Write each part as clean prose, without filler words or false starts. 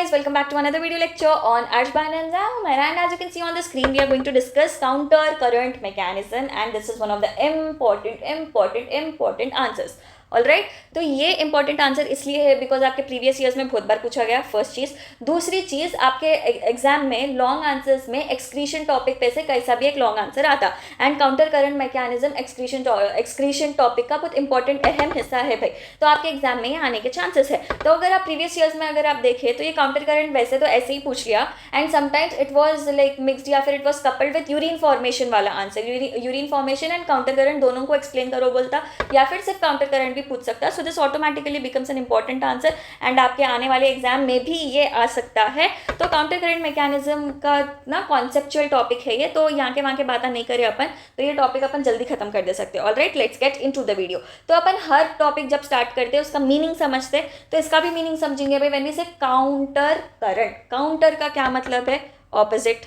guys, welcome back to another video lecture on Ashban and Zaumer, and as you can see on the screen we are going to discuss counter current mechanism and this is one of the important answers. Alright तो ये important answer इसलिए है because आपके previous years में बहुत बार पूछा गया, first चीज़। दूसरी चीज़, आपके एग्जाम में लॉन्ग आंसर्स में एक्सक्रीशन टॉपिक पे से कैसा भी एक लॉन्ग आंसर आता and counter current mechanism excretion topic का बहुत इंपॉर्टेंट अहम हिस्सा है भाई, तो आपके एग्जाम में ये आने के चांसेस है। तो अगर आप प्रीवियस ईयर्स में अगर आप देखें तो ये काउंटर करंट वैसे तो ऐसे ही पूछ लिया and sometimes it was like mixed या फिर it was coupled with urine formation वाला answer. Urine formation and counter current दोनों को एक्सप्लेन करो बोलता, या फिर सिर्फ काउंटर करंट भी पूछ सकता। So this automatically becomes an important answer and आपके आने वाले एग्जाम में भी ये आ सकता है। तो काउंटर करंट मैकेनिज्म का ना कॉन्सेप्चुअल टॉपिक है ये, तो यहाँ के वहाँ के बातें नहीं करें अपन, तो ये टॉपिक अपन जल्दी खत्म कर दे सकते हैं। Alright, let's get into the video. तो अपन हर टॉपिक जब स्टार्ट करते हैं उसका मीनिंग समझते हैं, तो इसका भी मीनिंग समझेंगे भाई। व्हेन वी से काउंटर करंट, काउंटर का क्या मतलब है? ऑपोजिट।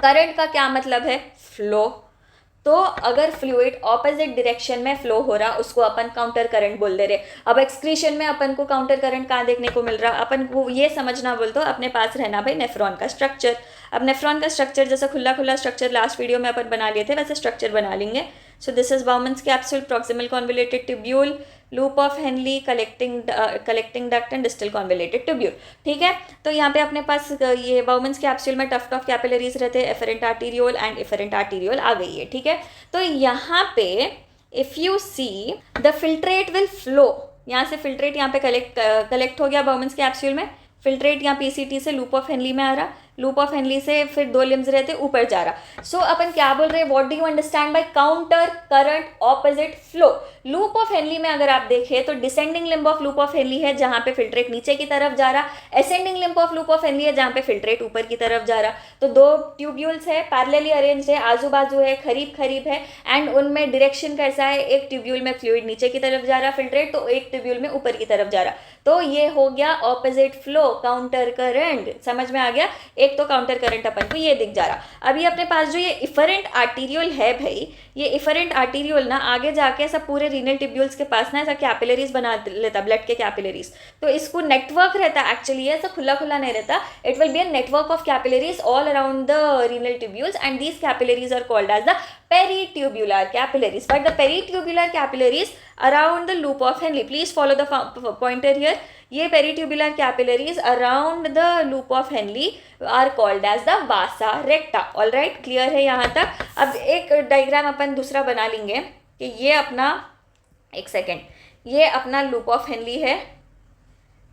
करंट का क्या मतलब है? फ्लो। तो अगर फ्लूइड ऑपोजिट डायरेक्शन में फ्लो हो रहा उसको अपन काउंटर करंट बोल दे रहे। अब एक्सक्रीशन में अपन को काउंटर करंट कहाँ देखने को मिल रहा, अपन को ये समझना बोल तो अपने पास रहना भाई नेफ्रॉन का स्ट्रक्चर। अब नेफ्रॉन का स्ट्रक्चर जैसा खुला खुला स्ट्रक्चर लास्ट वीडियो में अपन बना लिए थे वैसे स्ट्रक्चर बना लेंगे। So this is Bowman's capsule, proximal convoluted tubule, loop of Henle, collecting duct and distal convoluted tubule. ठीक है, तो यहाँ पे अपने पास ये बाउमन्स कैप्सूल में टफ्ट ऑफ कैपिलरीज रहते हैं, afferent arteriole and efferent arteriole आ गई है। ठीक है, तो यहाँ पे if you see the filtrate will flow, यहाँ से फिल्ट्रेट यहाँ पे कलेक्ट हो गया बाउमन्स कैप्सूल में, फिल्ट्रेट यहाँ पीसीटी से लूप ऑफ हेनली में आ रहा, लूप ऑफ हेनली से फिर दो लिम्स रहते ऊपर जा रहा। सो अपन क्या बोल रहे हैं, what do you understand by counter current opposite flow? Loop of Henle में अगर आप देखें तो descending limb of loop of Henley है जहां पे फिल्ट्रेट नीचे की तरफ जा रहा, ascending limb of loop of Henley है जहां पे फिल्ट्रेट ऊपर की तरफ जा रहा। तो दो ट्यूब्यूल्स है, पैरेलली अरेंज्ड है, आजू बाजू है, करीब है एंड उनमें डायरेक्शन कैसा है, एक ट्यूब्यूल में फ्लूइड नीचे की तरफ जा रहा फिल्ट्रेट, तो एक ट्यूब्यूल में ऊपर की तरफ जा रहा। तो ये हो गया ऑपोजिट फ्लो, काउंटर करंट। समझ में आ गया? एक तो काउंटर करंट अपन को ये दिख जा रहा। अभी अपने पास जो ये इफरेंट आर्टीरियोल है भाई, ये इफरेंट आर्टीरियोल ना आगे जाके ऐसा पूरे रीनल ट्यूब्यूल्स के पास ना ऐसा कैपिलरीज बना लेता, ब्लड के कैपिलरीज। तो इसको नेटवर्क रहता एक्चुअली, ऐसा खुला खुला नहीं रहता। It will be a network of capillaries all around the renal tubules and these capillaries are called as the peritubular capillaries, but the peritubular capillaries around the loop of Henle, please follow the pointer here, ये peritubular capillaries around the loop of Henle are called as the vasa recta. all right, clear है यहाँ तक? अब एक diagram अपन दूसरा बना लेंगे कि ये अपना, एक सेकेंड, ये अपना लूप ऑफ हेनली है,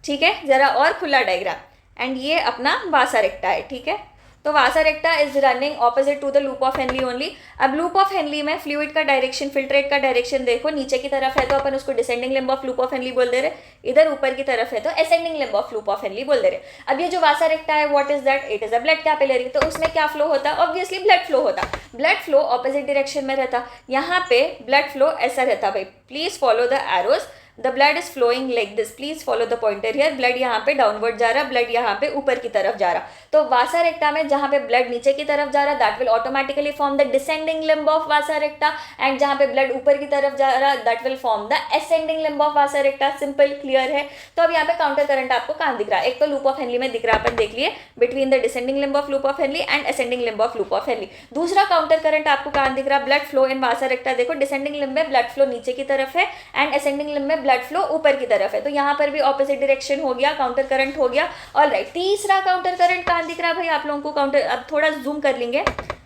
ठीक है, जरा और खुला डायग्राम, एंड ये अपना वासा रेक्टा है। ठीक है, तो vasa recta is running opposite to the loop of Henle only. अब लूप ऑफ हेनली में फ्लूइड का डायरेक्शन, फिल्ट्रेट का डायरेक्शन देखो, नीचे की तरफ है तो अपन उसको descending limb of loop of Henle बोल दे रहे, इधर ऊपर की तरफ है तो ascending limb of loop of Henle बोल दे रहे। अब ये जो वासा रेक्टा है, what is that? It is a blood capillary. तो उसमें क्या फ्लो होता? ऑब्वियसली ब्लड फ्लो होता। ब्लड फ्लो ऑपोजिट डायरेक्शन में रहता, यहाँ पे ब्लड फ्लो ऐसा रहता भाई। Please follow the arrows, the blood is flowing like this, please follow the pointer here. Blood यहाँ पे डाउनवर्ड जा रहा, ब्लड यहाँ पे ऊपर की तरफ जा रहा। तो वासा रेक्टा में जहाँ पे ब्लड नीचे की तरफ जा रहा that will automatically form the descending limb of Vasa रेक्टा, and जहाँ पे ब्लड ऊपर की तरफ जा रहा that will form the ascending limb of Vasa रेक्टा। Simple, clear है? तो अब यहाँ पे काउंटर करंट आपको कहाँ दिख रहा है? एक तो लूप ऑफ हेनली में दिख रहा, अपन देख लिए, between the descending limb of loop of Henley and ascending limb of loop of Henley. दूसरा काउंटर करंट आपको कहाँ दिख रहा? ब्लड फ्लो इन वासा रेक्टा। देखो, डिसेंडिंग लिम्ब में ब्लड फ्लो नीचे की तरफ है एंड असेंडिंग लिम्ब में ब्लड फ्लो ऊपर की तरफ है, तो यहाँ पर भी ऑपोजिट डायरेक्शन हो गया, काउंटर करंट हो गया। ऑलराइट, तीसरा काउंटर करंट कहाँ दिख रहा है भाई आप लोगों को? काउंटर, अब थोड़ा जूम कर लेंगे।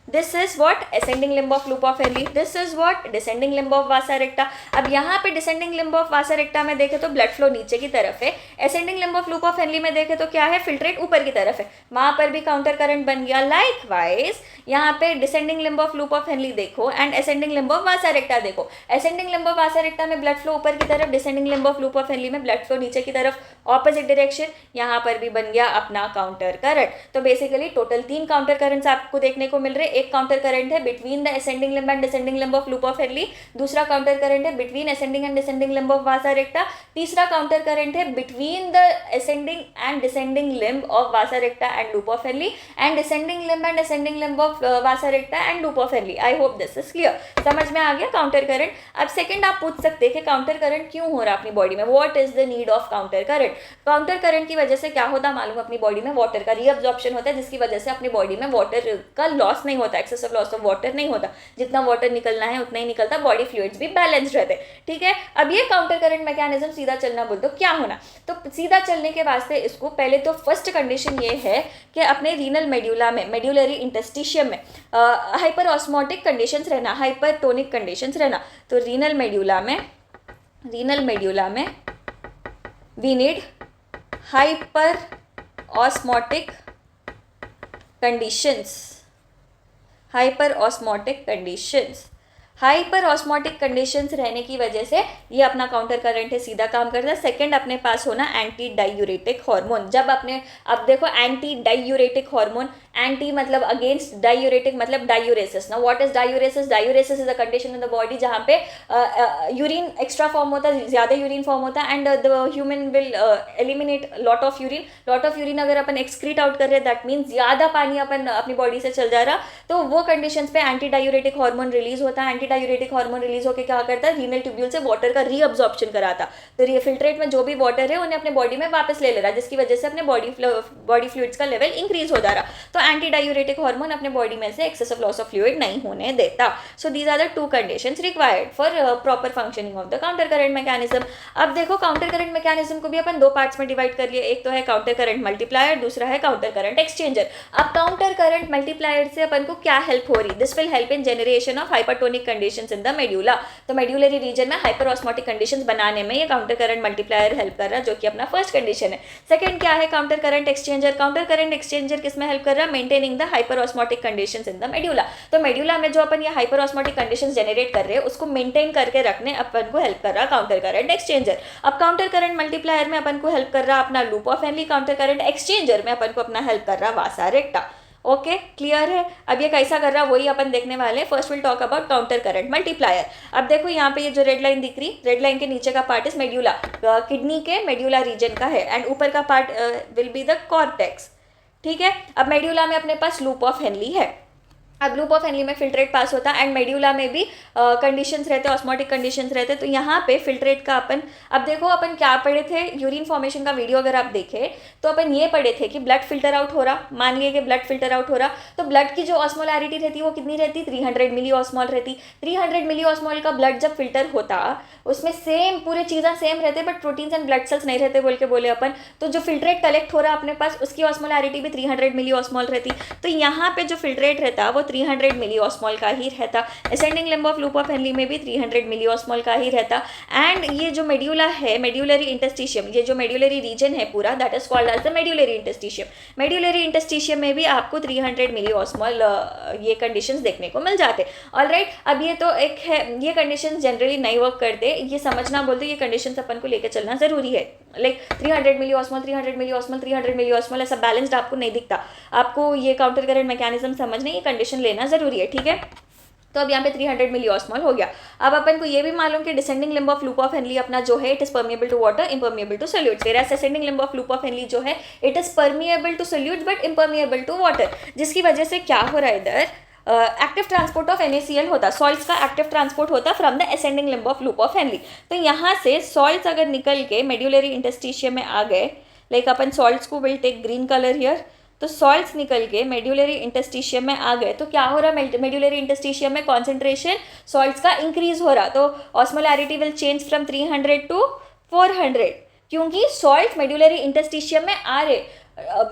This is what? Ascending limb of loop of Henle. This is what? Descending limb of vasa recta. अब यहाँ पे descending limb of vasa recta में देखे तो blood flow नीचे की तरफ है, ascending limb of loop of Henle में देखे तो क्या है? filtrate ऊपर की तरफ है, वहाँ पर भी काउंटर करंट बन गया। Likewise यहाँ पे descending limb of loop of Henle देखो and ascending limb of vasa recta देखो, ascending limb of vasa recta में blood flow ऊपर की तरफ, descending limb of loop of Henle में blood flow नीचे की तरफ, opposite direction, यहाँ पर भी बन गया अपना काउंटर करंट। तो बेसिकली टोटल 3 काउंटर करंट्स आपको देखने को मिल रहे। एक काउंटर करंट है between the ascending limb and descending limb of loop of Henley, दूसरा काउंटर करंट है between ascending and descending limb of वासा रेक्टा, तीसरा काउंटर करंट है between the ascending and descending limb of Vasa रेक्टा and loop of Henley and descending limb and ascending limb of Vasa रेक्टा and loop of Henley. I hope this is clear, समझ में आ गया counter current. अब second आप पूछ सकते हैं कि counter current क्यों हो रहा है अपनी बॉडी में, what is the need of counter current. Counter current की वजह से क्या होता मालूम, अपनी बॉडी में वाटर का रीअब्जॉर्प्शन होता है, जिसकी वजह से अपनी बॉडी में वाटर का लॉस नहीं होता, एक्सेसिव लॉस ऑफ वाटर नहीं होता, जितना वाटर निकलना है उतना ही निकलता, बॉडी फ्लूइड्स भी बैलेंस रहते हैं, ठीक है। अब ये काउंटर करंट मैकेनिज्म सीधा चलना बोल तो क्या होना, तो सीधा चलने के वास्ते इसको पहले तो फर्स्ट कंडीशन ये है कि अपने रीनल मेड्यूला में, मेड्यूलरी इंटरस्टिशियम में हाइपर ऑस्मोटिक कंडीशंस रहना, हाइपरटोनिक कंडीशंस रहना। तो रीनल मेड्यूला में we need hyper osmotic conditions, hyper osmotic conditions, hyper osmotic conditions रहने की वजह से ये अपना काउंटर करंट है सीधा काम करता है। सेकंड अपने पास होना एंटी डायूरेटिक हार्मोन, जब अपने अब देखो एंटी डायूरेटिक हार्मोन, एंटी मतलब अगेंस्ट, डायूरेटिक मतलब डायूरेसिस। ना what is diuresis, diuresis is a condition in the body जहाँ पे यूरिन एक्स्ट्रा फॉर्म होता है, ज़्यादा यूरिन फॉर्म होता है and the human will eliminate lot of urine अगर अपन एक्सक्रीट आउट कर रहे हैं दैट मीन्स ज़्यादा पानी अपन अपनी बॉडी से चल जा रहा, तो वो कंडीशंस पे एंटी डायूरेटिक हार्मोन रिलीज होता है। एंटी डायूरेटिक हार्मोन रिलीज होकर क्या करता है, रीनल ट्यूब्यूल से वाटर का रीअब्जॉर्प्शन कराता, तो फिल्ट्रेट में जो भी वाटर है उन्हें अपने बॉडी में वापस ले रहा है, जिसकी वजह से अपने बॉडी फ्लूइड्स का लेवल इंक्रीज हो जा रहा। तो एंटी डायूरेटिक हार्मोन अपने बॉडी में से एक्सेसिव लॉस ऑफ फ्लूइड नहीं होने देता। So these are the two conditions required for proper functioning of the counter current mechanism. अब देखो काउंटर करंट मैकेनिज्म को भी अपन दो पार्ट्स में डिवाइड कर लिए, एक तो है काउंटर करंट मल्टीप्लायर, दूसरा है काउंटर करंट एक्सचेंजर। अब काउंटर करंट मल्टीप्लायर से अपन को क्या हेल्प हो रही, this will help in generation of hypertonic conditions in the medulla. तो मेड्यूलरी रीजन में हाइपर ऑस्मोटिक कंडीशंस बनाने में ये काउंटर करंट मल्टीप्लायर हेल्प कर रहा है, जो कि अपना फर्स्ट कंडीशन है। सेकंड क्या है, counter current exchanger. Counter current exchanger किस में हेल्प कर रहा है, maintaining the hyper osmotic conditions in the medulla. तो मेड्यूला में जो अपन ये हाइपर ऑस्मोटिक कंडीशंस जनरेट कर रहे हैं उसको मेंटेन करके रखने अपन को हेल्प कर रहा है काउंटर करंट एक्सचेंजर। अब काउंटर करंट मल्टीप्लायर में अपन को हेल्प कर रहा है अपना loop of Henley, counter current exchanger में अपन को अपना हेल्प कर रहा है वासा रेक्टा। ओके क्लियर है। अब ये कैसा कर रहा है वही अपन देखने वाले हैं। First will talk about counter current multiplier. अब देखो यहाँ पे ये जो रेड लाइन दिख रही, रेड लाइन के नीचे का पार्ट इज मेड्यूला, किडनी के मेड्यूला रीजन का है, एंड ऊपर का part will be the cortex, ठीक है। अब मेड्यूला में अपने पास लूप ऑफ हेनली है। अब लूप ऑफ हेनली में फिल्ट्रेट पास होता है एंड मेड्यूला में भी कंडीशंस रहते हैं, ऑस्मोटिक कंडीशंस रहते हैं। तो यहाँ पे फिल्ट्रेट का अपन, अब देखो अपन क्या पढ़े थे, यूरिन फॉर्मेशन का वीडियो अगर आप देखें तो अपन ये पढ़े थे कि ब्लड फिल्टर आउट हो रहा, मान लिए कि ब्लड फिल्टर आउट हो रहा, तो ब्लड की जो ऑस्मोलैरिटी रहती है वो कितनी रहती, 300 मिली ऑस्मोल रहती। 300 मिली ऑस्मोल का ब्लड जब फिल्टर होता उसमें सेम पूरे चीज़ें सेम रहते but proteins and blood cells नहीं रहते बोल के बोले अपन। तो जो फिल्ट्रेट कलेक्ट हो रहा अपने पास उसकी ऑस्मोलैरिटी भी 300 मिली ऑस्मोल रहती। तो यहाँ पे जो फिल्ट्रेट रहता वो 300 मिली ऑस्मोल का ही रहता। Ascending limb of loop of Henle में भी 300 मिली ऑस्मोल का ही रहता। एंड ये जो मेड्यूला है, मेड्यूलरी इंटरस्टिशियम, ये जो मेड्यूलरी रीजन है पूरा, that is called as the medullary interstitium. Medullary interstitium में भी आपको 300 मिली ऑस्मोल ये कंडीशंस देखने को मिल जाते। ऑलराइट, अब ये तो एक है, ये कंडीशंस जनरली नहीं वर्क करते, ये समझना बोलते, ये कंडीशंस अपन को लेकर चलना जरूरी है। लाइक 300 मिली ऑस्मोल, 300 मिली ऑस्मोल, 300 मिली ऑस्मोल, ऐसा बैलेंस्ड आपको नहीं दिखता। आपको ये काउंटर करंट मैकेनिज्म समझने, ये कंडीशन लेना जरूरी है, ठीक है। तो अब यहाँ पे 300 मिली ऑस्मोल हो गया। अब अपन को ये भी मालूम कि descending limb of loop of Henle अपना जो है it is permeable to water, impermeable to solutes. Whereas ascending limb of loop of Henle जो है it is permeable to solutes but impermeable to water, जिसकी वजह से क्या हो रहा है इधर, एक्टिव ट्रांसपोर्ट ऑफ NaCl होता, सॉल्ट्स का एक्टिव ट्रांसपोर्ट होता from the ascending limb of loop of Henle. तो यहाँ से सॉल्ट्स अगर निकल के मेड्यूलरी इंटरस्टिशियम में आ गए, लाइक अपन सॉल्ट्स को will take green colour here, तो सॉल्ट्स निकल के मेड्यूलरी इंटरस्टिशियम में आ गए, तो क्या हो रहा है, मेड्यूलरी इंटरस्टिशियम में कॉन्सेंट्रेशन सॉल्ट्स का इंक्रीज हो रहा। तो osmolarity will change from 300 to 400, क्योंकि सॉल्ट मेड्यूलरी इंटरस्टिशियम में आ रहे।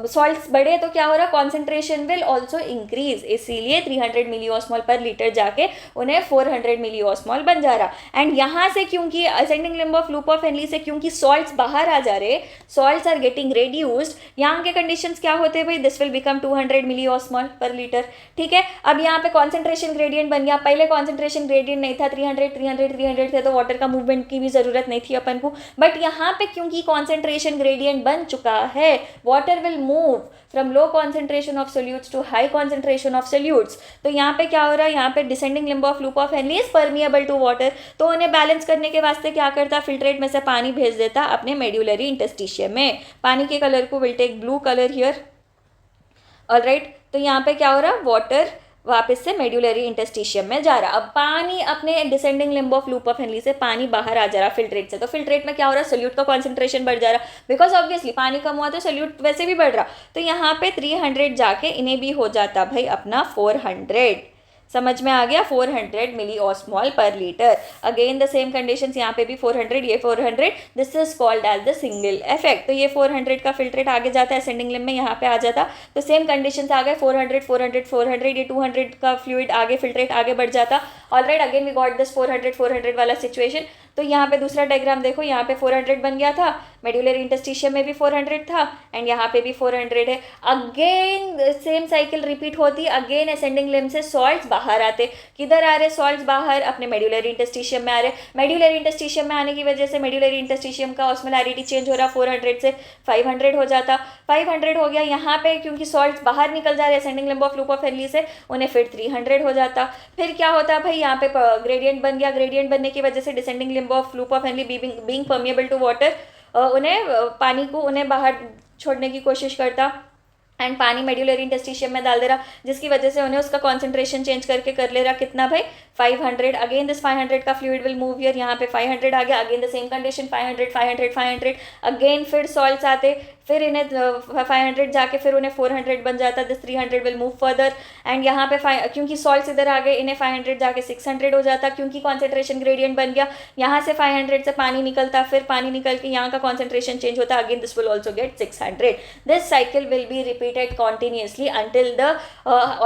सॉल्ट्स बढ़े तो क्या हो रहा, कॉन्सेंट्रेशन विल ऑल्सो इंक्रीज, इसीलिए 300 मिली ऑस्मोल पर लीटर जाके उन्हें 400 मिली ऑस्मोल बन जा रहा। एंड यहाँ से क्योंकि ascending limb of loop of Henle से क्योंकि सॉल्ट्स बाहर आ जा रहे, सॉल्ट्स आर गेटिंग रेड्यूस्ड, यहाँ के कंडीशंस क्या होते हैं भाई, this will become 200 milli osmol per litre, ठीक है। अब यहाँ पे कॉन्सेंट्रेशन ग्रेडियंट बन गया, पहले कॉन्सेंट्रेशन ग्रेडियंट नहीं था, 300 थे, तो वाटर का मूवमेंट की भी जरूरत नहीं थी अपन को। बट यहाँ पे क्योंकि कॉन्सेंट्रेशन ग्रेडियंट बन चुका है, water water will move from low concentration of solutes to high concentration of solutes. तो यहाँ पे क्या हो रहा है, यहाँ पे descending limb of loop of Henle is permeable to water. तो उन्हें बैलेंस करने के वास्ते क्या करता, फिल्ट्रेट में से पानी भेज देता अपने मेड्यूलरी इंटरस्टिशियम में. पानी के कलर को will take blue colour here. Alright, तो यहाँ पे क्या हो रहा, वाटर वापस से मेड्यूलरी इंटरस्टिशियम में जा रहा. अब पानी अपने descending limb of loop of Henle से पानी बाहर आ जा रहा फिल्ट्रेट से. तो फिल्ट्रेट में क्या हो रहा है, सोल्यूट का कॉन्सेंट्रेशन बढ़ जा रहा, बिकॉज ऑब्वियसली पानी कम हुआ तो सोल्यूट वैसे भी बढ़ रहा. तो यहाँ पे 300 जाके इन्हें भी हो जाता भाई अपना 400. समझ में आ गया, 400 milli ऑस्मॉल per litre. Again the same conditions, यहाँ पे भी 400, ये 400. This is called as the single effect. तो ये 400 का फिल्ट्रेट आगे जाता है असेंडिंग लिम्ब में, यहाँ पे आ जाता. तो सेम कंडीशंस आ गए, 400 400 400, ये 200 का फ्लूइड आगे फिल्ट्रेट आगे बढ़ जाता. Alright, again we got this 400 400 वाला सिचुएशन. तो यहाँ पे दूसरा डायग्राम देखो, यहाँ पे 400 बन गया था, मेड्यूलरी इंटरस्टिशियम में भी 400 था, एंड यहाँ पे भी 400 है. अगेन सेम साइकिल रिपीट होती. अगेन असेंडिंग लिम्ब से सॉल्ट्स बाहर आते. किधर आ रहे सॉल्ट्स बाहर, अपने मेड्यूलरी इंटरस्टिशियम में आ रहे. मेड्यूलरी इंटरस्टिशियम में आने की वजह से मेड्यूलरी इंटरस्टिशियम का ऑस्मोलैरिटी चेंज हो रहा, 400 से 500 हो जाता. 500 हो गया. यहाँ पे क्योंकि सॉल्ट्स बाहर निकल जा रहे ascending limb of loop of Henle से, उन्हें फिर 300 हो जाता. फिर क्या होता भाई, यहाँ पे ग्रेडियंट बन गया. ग्रेडियंट बनने की वजह से descending limb of loop of Henle being permeable to water, उन्हें पानी को उन्हें बाहर छोड़ने की कोशिश करता, एंड पानी मेड्यूलरी इंटरस्टिशियम में डाल दे रहा, जिसकी वजह से उन्हें उसका कॉन्सेंट्रेशन चेंज करके कर ले रहा कितना भाई, 500. अगेन दिस 500 का फ्लूइड विल मूव हियर. यहाँ पे 500 आ गया. Again the same condition, 500 500 500. Again फिर सॉल्ट्स आते, फिर इन्हें 500 जाके फिर उन्हें 400 बन जाता. This 300 will move further, and यहाँ पे क्योंकि सॉल्ट्स इधर आ गए, इन्हें 500 जाके 600 हो जाता, क्योंकि कॉन्सेंट्रेशन ग्रेडियंट बन गया. यहाँ से 500 से पानी निकलता, फिर पानी निकल के यहाँ का कॉन्सेंट्रेशन चेंज होता. Again this will also get 600. This cycle will be repeated continuously until the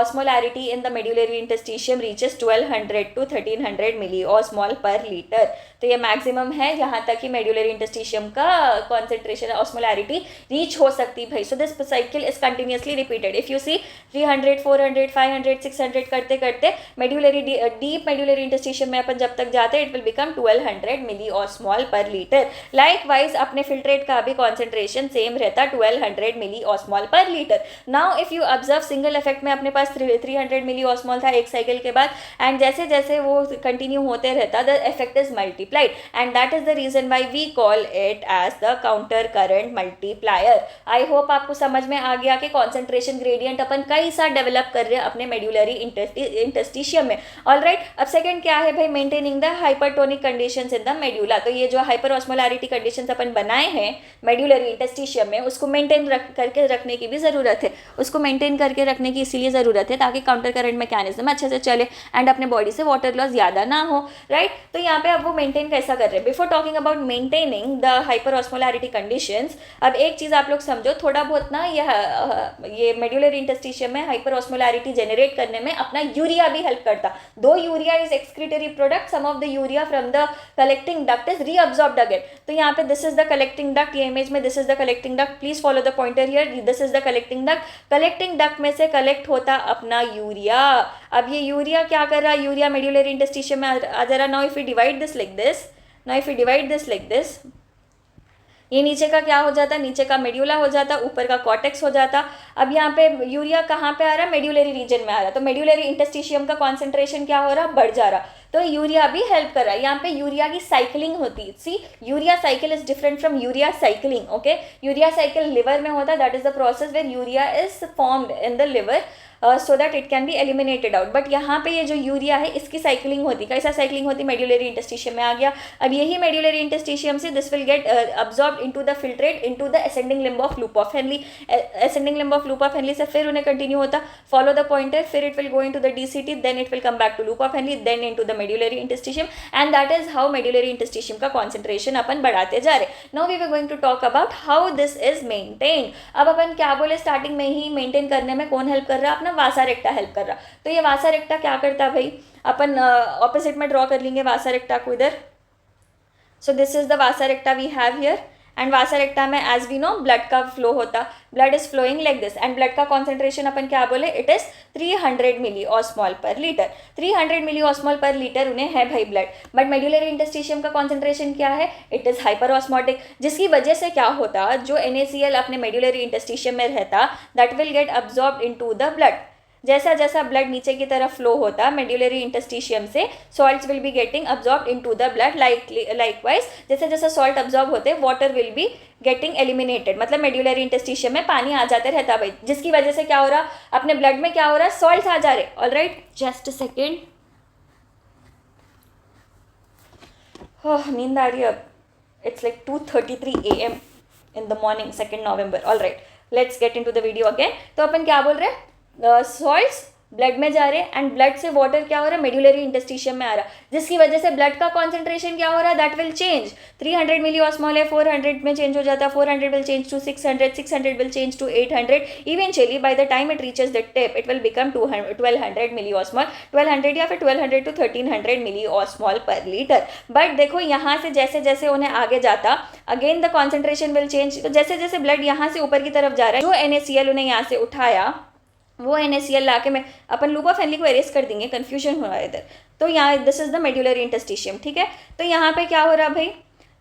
osmolarity in the medullary interstitium reaches 1200 to 1300 milliosmol per liter. तो ये मैक्सिमम है यहाँ तक कि मेड्यूलरी इंटरस्टिशियम का कॉन्सेंट्रेशन ऑस्मोलैरिटी रीच हो सकती भाई. So this cycle is continuously repeated. If you see 300 400 500 600 करते करते मेड्यूलरी डीप मेड्यूलरी इंटरस्टिशियम में अपन जब तक जाते हैं, इट विल बिकम 1200 मिलीऑस्मॉल पर लीटर. लाइक वाइज अपने फिल्ट्रेट का भी कॉन्सेंट्रेशन सेम रहता, 1200 मिलीऑस्मॉल पर litre. Now if you observe single effect में अपने पास 300 मिलीऑस्मॉल था एक साइकिल के बाद, एंड जैसे जैसे वो कंटिन्यू होते रहता, the effect is multiplied, and that is the reason why we call it as the counter current multiplier. I hope आपको समझ में आ गया कि कॉन्सेंट्रेशन ग्रेडियंट अपन कई साथ डेवलप कर रहे हैं अपने मेड्यूलरी इंटरस्टिशियम में. ऑलराइट, अब सेकंड क्या है भाई, maintaining the hypertonic conditions in the medulla. तो ये जो हाइपर ऑस्मोलैरिटी कंडीशंस अपन बनाए हैं मेड्यूलरी इंटरस्टिशियम में, उसको मेंटेन करके रखने की भी ज़रूरत है. उसको मेंटेन करके रखने की इसीलिए ज़रूरत है ताकि काउंटर करंट मैकेनिज्म अच्छे से चले एंड अपने बॉडी से वाटर लॉस ज़्यादा ना हो. राइट, तो यहाँ पे अब वो मेंटेन कैसा कर रहे हैं. Before talking about maintaining the hyper osmolarity conditions, अब एक चीज़ आप लोग समझो, थोड़ा बहुत ना ये मेड्यूलरी इंटरस्टिशियम में हाइपर ऑस्मोलैरिटी जनरेट करने में अपना यूरिया भी हेल्प करता. Though urea is excretory product, some of the urea from the collecting duct is reabsorbed again. तो यहाँ पे this is the collecting duct, ये इमेज में this is the collecting duct. Please follow the pointer here. This is the collecting duct. Collecting duct में से collect होता अपना urea. अब ये यूरिया क्या कर रहा है, यूरिया मेड्यूलरी इंटरस्टिशियम में आ जा रहा. Now if you divide this like this, now if you divide this like this, ये नीचे का क्या हो जाता, नीचे का मेड्यूला हो जाता, ऊपर का कॉर्टेक्स हो जाता. अब यहाँ पे यूरिया कहाँ पे आ रहा, मेड्यूलरी रीजन में आ रहा. तो मेड्यूलरी इंटरस्टिशियम का कॉन्सेंट्रेशन क्या हो रहा, बढ़ जा रहा. तो यूरिया भी हेल्प कर रहा है. यहाँ पे यूरिया की साइकिलिंग होती. See, urea cycle is different from urea cycling. Okay, urea cycle liver में होता, that is the process where urea is formed in the liver so that it can be eliminated out. But यहाँ पे ये जो urea है इसकी cycling होती. कैसा साइकिलिंग होती, मेड्यूलरी इंटरस्टिशियम में आ गया. अब यही मेड्यूलरी इंटरस्टिशियम से this will get absorbed into the filtrate into the ascending limb of loop of Henle. Ascending limb of loop of Henle से फिर उन्हें कंटिन्यू होता, फॉलो द पॉइंटर, फिर it will go into the DCT, then it will come back to loop of Henle, then into the medullary interstitium, and that is how medullary interstitium का concentration अपन बढ़ाते जा रहे. Now we were going to talk about how this is maintain. अब अपन क्या बोले, starting में ही मेंटेन करने में कौन हेल्प कर रहा है, अपना वासा रेक्टा हेल्प कर रहा. तो ये वासा रेक्टा क्या करता है भाई, अपन ऑपोजिट में ड्रॉ कर लेंगे वासा रेक्टा को इधर. So this is the vasa recta we have here, and vasa recta में एज वी नो ब्लड का फ्लो होता, blood is flowing like this, and blood का कॉन्सेंट्रेशन अपन क्या बोले, it is 300 milli ऑस्मॉल per litre, 300 milli ऑस्मॉल per litre उन्हें है भाई ब्लड, बट मेड्यूलरी इंटरस्टिशियम का कॉन्सेंट्रेशन क्या है, इट इज हाइपर ऑस्मोटिक, जिसकी वजह से क्या होता, जो NaCl अपने मेड्यूलरी इंटरस्टिशियम में रहता that will get absorbed into the blood, जैसा जैसा ब्लड नीचे की तरफ फ्लो होता मेड्यूलरी इंटरस्टिशियम से, salts will be getting absorbed into the blood, likewise जैसे जैसे सॉल्ट अब्जॉर्ब होते water will be getting eliminated, मतलब मेड्यूलरी इंटरस्टिशियम में पानी आ जाते रहता भाई, जिसकी वजह से क्या हो रहा, अपने ब्लड में क्या हो रहा, सॉल्ट्स आ जा रहे। ऑलराइट, जस्ट अ सेकेंड, नींद आ रही है अब, it's like 2:33 AM in the morning, 2 November. Alright, let's get into the video again. तो अपन क्या बोल रहे हैं, सॉल्ट्स ब्लड में जा रहे हैं एंड ब्लड से वाटर क्या हो रहा है, मेड्यूलरी इंटरस्टिशियम में आ रहा है, जिसकी वजह से ब्लड का कॉन्सेंट्रेशन क्या हो रहा है, that will change, 300 milliosmole है 400 में चेंज हो जाता है, 400 will change to 600, 600 will change to 800, eventually by the time it reaches the tip it will become 1200 milliosmole, 1200 या फिर 1200 to 1300 milli ऑस्मॉल per litre. But देखो यहाँ से जैसे जैसे उन्हें आगे जाता, again the concentration will change, तो जैसे जैसे ब्लड यहाँ से ऊपर की तरफ जा रहा है, जो NaCl उन्हें यहाँ से उठाया, वो NaCl ला के मैं अपन लूप ऑफ हेनली को एरेज कर देंगे, कन्फ्यूजन हो रहा है इधर, तो यहाँ this is the medullary interstitium, ठीक है। तो यहाँ पे क्या हो रहा भाई,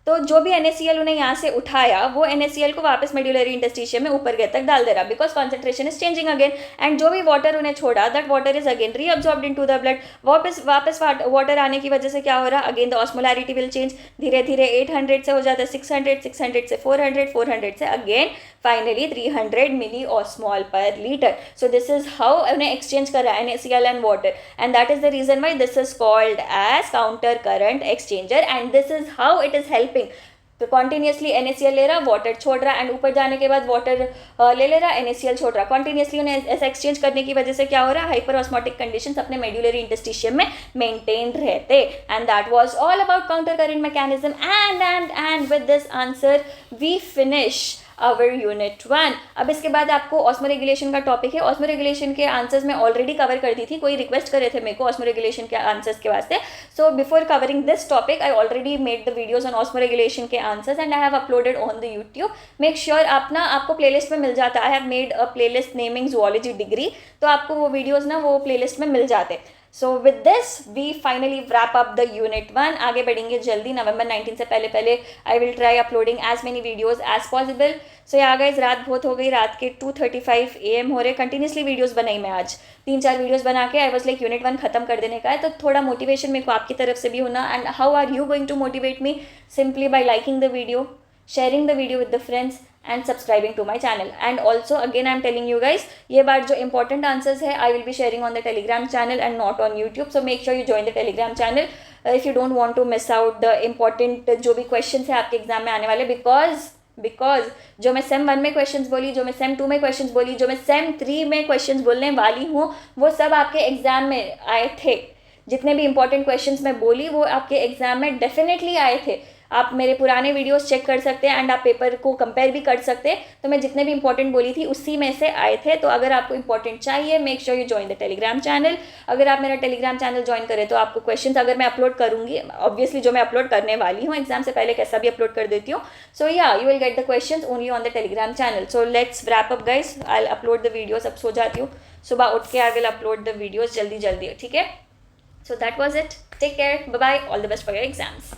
तो जो भी NaCl उन्हें यहाँ से उठाया, वो NaCl को वापस मेड्यूलरी इंटरस्टिशियम में ऊपर तक डाल दे रहा, because concentration is changing again, and जो भी वाटर उन्हें छोड़ा, that water is again reabsorbed into the blood, वापस वाटर आने की वजह से क्या हो रहा, again the osmolarity will change, धीरे धीरे 800 से हो जाता है 600, 600 से 400, 400 से again finally 300 milli ऑस्मॉल per litre. So this is how उन्हें एक्सचेंज कर रहा है NaCl and water, and that is the reason why this is called as counter current exchanger, and this is how it is helping. तो continuously NaCl ले रहा, water छोड़ रहा, and ऊपर जाने के बाद वाटर ले रहा, NaCl छोड़ रहा, कॉन्टिन्यूसली उन्हें ऐसा एक्सचेंज करने की वजह से क्या हो रहा है, हाइपर ऑस्मोटिक कंडीशंस अपने मेड्यूलरी इंटरस्टिशियम में मेंटेन रहते, and that was all about counter current mechanism, and with this answer we finish our unit 1। अब इसके बाद आपको ऑस्मो रेगुलेशन का टॉपिक है, ऑस्मो रेगुलेशन के आंसर्स मैं ऑलरेडी कवर कर दी थी, कोई रिक्वेस्ट कर रहे थे मेरे को ऑस्मो रेगुलेशन के आंसर्स के वास्ते, so before covering this topic I already made the videos on osmoregulation के answers and I have uploaded on the YouTube, make sure आपको प्लेलिस्ट में मिल जाता, I have made a playlist naming zoology degree, तो आपको वो videos ना वो प्लेलिस्ट में मिल जाते। So with this we finally wrap up the unit 1, आगे बढ़ेंगे जल्दी, नवंबर 19 से पहले I will try uploading as many videos as possible. So yeah guys, रात बहुत हो गई, रात के 2:35 AM हो रहे, कंटिन्यूसली वीडियोज़ बनाई मैं आज 3-4 वीडियोज़ बना के, आई वॉज लाइक यूनिट 1 खत्म कर देने का है, तो थोड़ा मोटिवेशन मेरे को आपकी तरफ से भी होना, and how are you going to motivate me, simply by liking the video, sharing the video with the friends and subscribing to my channel, and also again I'm telling you guys, ये बार जो important answers है I will be sharing on the Telegram channel and not on YouTube, so make sure you join the Telegram channel if you don't want to miss out the important जो भी questions है आपके exam में आने वाले, because जो मैं same 1 में क्वेश्चंस बोली, जो मैं सेम 2 में क्वेश्चंस बोली, जो मैं सेम 3 में क्वेश्चंस बोलने वाली हूँ, वो सब आपके एग्जाम में आए थे, जितने भी इंपॉर्टेंट क्वेश्चंस मैं बोली वो आपके एग्जाम में डेफिनेटली आए थे। आप मेरे पुराने वीडियोस चेक कर सकते हैं एंड आप पेपर को कंपेयर भी कर सकते हैं, तो मैं जितने भी इंपॉर्टेंट बोली थी उसी में से आए थे। तो अगर आपको इंपॉर्टेंट चाहिए, make sure you join the Telegram channel. अगर आप मेरा टेलीग्राम चैनल ज्वाइन करें तो आपको क्वेश्चंस अगर मैं अपलोड करूंगी, ऑब्वियसली जो मैं अपलोड करने वाली हूँ एग्जाम से पहले कैसा भी अपलोड कर देती हूँ, सो या you will get the questions only on the Telegram channel. So let's wrap up guys, I will upload the videos. अब सो जाती हूँ, सुबह उठ के I will upload the videos जल्दी जल्दी, ठीक है। So that was it, take care, bye bye, all the best for your exams.